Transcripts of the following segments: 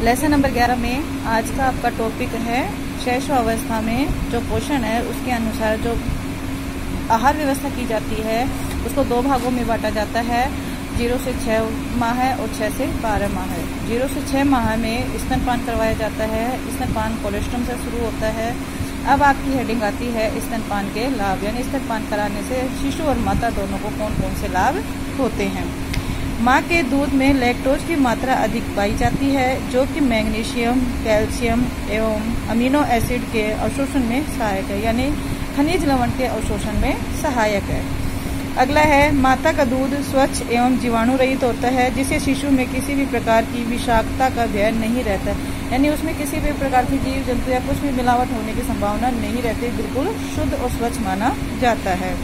Lesson number 11 में आज का आपका टॉपिक है शैशवावस्था में जो पोषण है उसके अनुसार जो आहार व्यवस्था की जाती है उसको दो भागों में बांटा जाता है। 0 से 6 माह और 6 से 12 माह। 0 से 6 माह में स्तनपान करवाया जाता है। स्तनपान कोलेस्ट्रॉम से शुरू होता है। अब आपकी हेडिंग आती है स्तनपान के लाभ, यानी स्तनपान कराने से शिशु और माता दोनों को कौन कौन से लाभ होते हैं। माँ के दूध में लैक्टोज की मात्रा अधिक पाई जाती है जो कि मैग्नीशियम, कैल्शियम एवं अमीनो एसिड के अवशोषण में सहायक है, यानी खनिज लवण के अवशोषण में सहायक है। अगला है माता का दूध स्वच्छ एवं जीवाणु रहित होता है जिससे शिशु में किसी भी प्रकार की विषाक्तता का भय नहीं रहता है, यानी उसमें किसी भी प्रकार की जीव जंतु या कुछ भी मिलावट होने की संभावना नहीं रहती, बिल्कुल शुद्ध और स्वच्छ माना जाता है।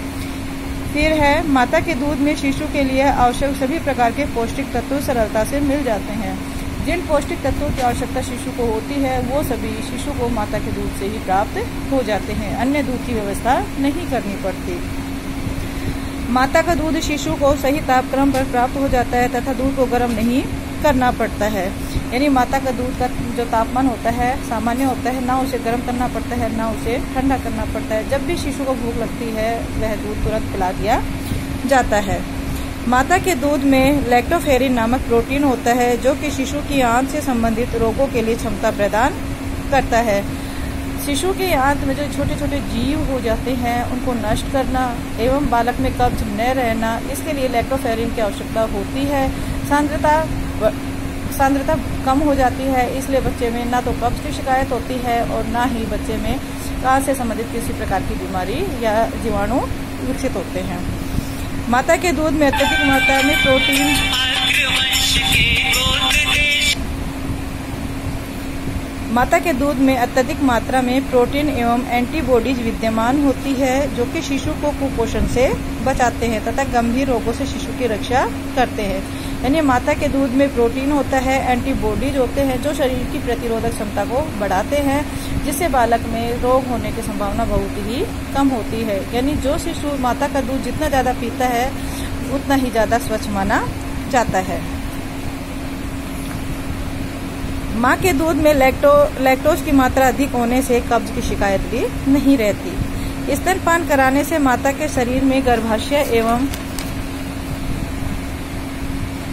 फिर है माता के दूध में शिशु के लिए आवश्यक सभी प्रकार के पौष्टिक तत्व सरलता से मिल जाते हैं। जिन पौष्टिक तत्वों की आवश्यकता शिशु को होती है वो सभी शिशु को माता के दूध से ही प्राप्त हो जाते हैं, अन्य दूध की व्यवस्था नहीं करनी पड़ती। माता का दूध शिशु को सही तापक्रम पर प्राप्त हो जाता है तथा दूध को गर्म नहीं करना पड़ता है, यानी माता का दूध का जो तापमान होता है सामान्य होता है, ना उसे गर्म करना पड़ता है ना उसे ठंडा करना पड़ता है। जब भी शिशु को भूख लगती है वह दूध तुरंत पिला दिया जाता है। माता के दूध में लैक्टोफेरिन नामक प्रोटीन होता है जो कि शिशु की आंत से संबंधित रोगों के लिए क्षमता प्रदान करता है। शिशु के आंत में जो छोटे छोटे जीव हो जाते हैं उनको नष्ट करना एवं बालक में कब्ज न रहना, इसके लिए लैक्टोफेरिन की आवश्यकता होती है। सांद्रता कम हो जाती है, इसलिए बच्चे में ना तो कब्ज की शिकायत होती है और ना ही बच्चे में कान से संबंधित किसी प्रकार की बीमारी या जीवाणु विकसित होते हैं। माता के दूध में अत्यधिक मात्रा में प्रोटीन एवं एंटीबॉडीज विद्यमान होती है जो कि शिशु को कुपोषण से बचाते हैं तथा गंभीर रोगों से शिशु की रक्षा करते हैं। यानी माता के दूध में प्रोटीन होता है, एंटीबॉडीज होते हैं जो शरीर की प्रतिरोधक क्षमता को बढ़ाते हैं जिससे बालक में रोग होने की संभावना बहुत ही कम होती है। यानी जो शिशु माता का दूध जितना ज्यादा पीता है उतना ही ज्यादा स्वच्छ माना जाता है। माँ के दूध में लैक्टोज की मात्रा अधिक होने से कब्ज की शिकायत भी नहीं रहती। स्तनपान कराने से माता के शरीर में गर्भाशय एवं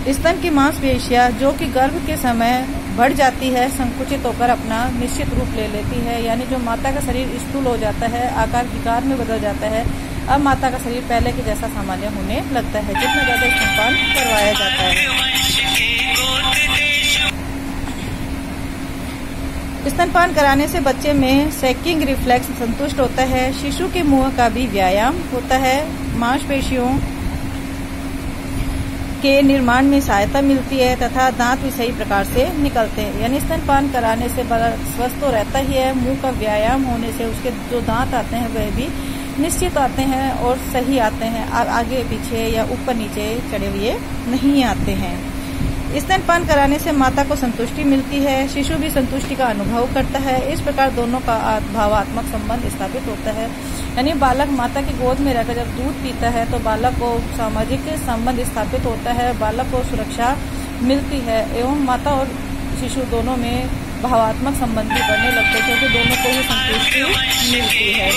स्तन की मांसपेशियां जो कि गर्भ के समय बढ़ जाती है संकुचित होकर अपना निश्चित रूप ले लेती है, यानी जो माता का शरीर स्थूल हो जाता है, आकार विकार में बदल जाता है। अब माता का शरीर पहले के जैसा सामान्य होने लगता है जितना ज्यादा स्तनपान करवाया जाता है। स्तनपान कराने से बच्चे में सैकिंग रिफ्लेक्स संतुष्ट होता है, शिशु के मुंह का भी व्यायाम होता है, मांसपेशियों के निर्माण में सहायता मिलती है तथा दांत भी सही प्रकार से निकलते हैं। यानी स्तनपान कराने से बालक स्वस्थ तो रहता ही है, मुंह का व्यायाम होने से उसके जो दांत आते हैं वह भी निश्चित आते हैं और सही आते हैं, आगे पीछे या ऊपर नीचे चढ़े हुए नहीं आते हैं। स्तनपान कराने से माता को संतुष्टि मिलती है, शिशु भी संतुष्टि का अनुभव करता है। इस प्रकार दोनों का भावात्मक संबंध स्थापित होता है, यानी बालक माता की गोद में रहकर जब दूध पीता है तो बालक को सामाजिक संबंध स्थापित होता है, बालक को सुरक्षा मिलती है एवं माता और शिशु दोनों में भावात्मक संबंध भी बढ़ने लगते हैं क्योंकि दोनों को ही संतुष्टि मिलती है।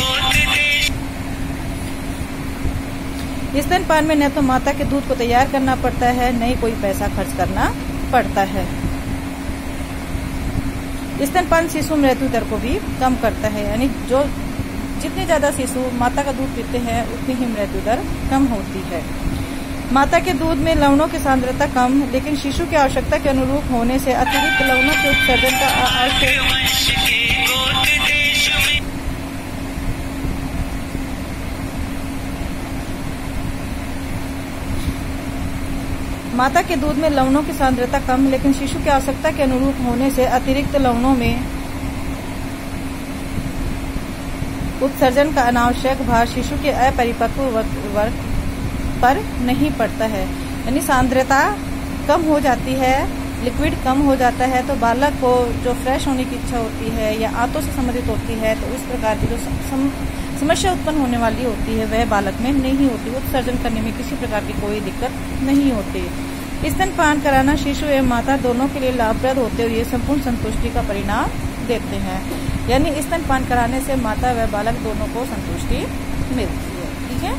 स्तनपान में न तो माता के दूध को तैयार करना पड़ता है न ही कोई पैसा खर्च करना पड़ता है। स्तनपान शिशु मृत्यु दर को भी कम करता है, यानी जो जितने ज्यादा शिशु माता का दूध पीते हैं उतनी ही मृत्यु दर कम होती है। माता के दूध में लवणों की सांद्रता कम लेकिन शिशु की आवश्यकता के अनुरूप होने से अतिरिक्त लवणों के उत्सर्जन का माता के दूध में लवणों की सांद्रता कम लेकिन शिशु की आवश्यकता के अनुरूप होने से अतिरिक्त लवणों में उत्सर्जन का अनावश्यक भार शिशु के अपरिपक्व वर्ग पर नहीं पड़ता है। यानी सांद्रता कम हो जाती है, लिक्विड कम हो जाता है तो बालक को जो फ्रेश होने की इच्छा होती है या आंतों से संबंधित होती है तो इस प्रकार की जो समस्या उत्पन्न होने वाली होती है वह बालक में नहीं होती। उत्सर्जन करने में किसी प्रकार की कोई दिक्कत नहीं होती। स्तनपान कराना शिशु एवं माता दोनों के लिए लाभप्रद होते हुए संपूर्ण संतुष्टि का परिणाम देते हैं। यानी स्तनपान कराने से माता व बालक दोनों को संतुष्टि मिलती है। ठीक है।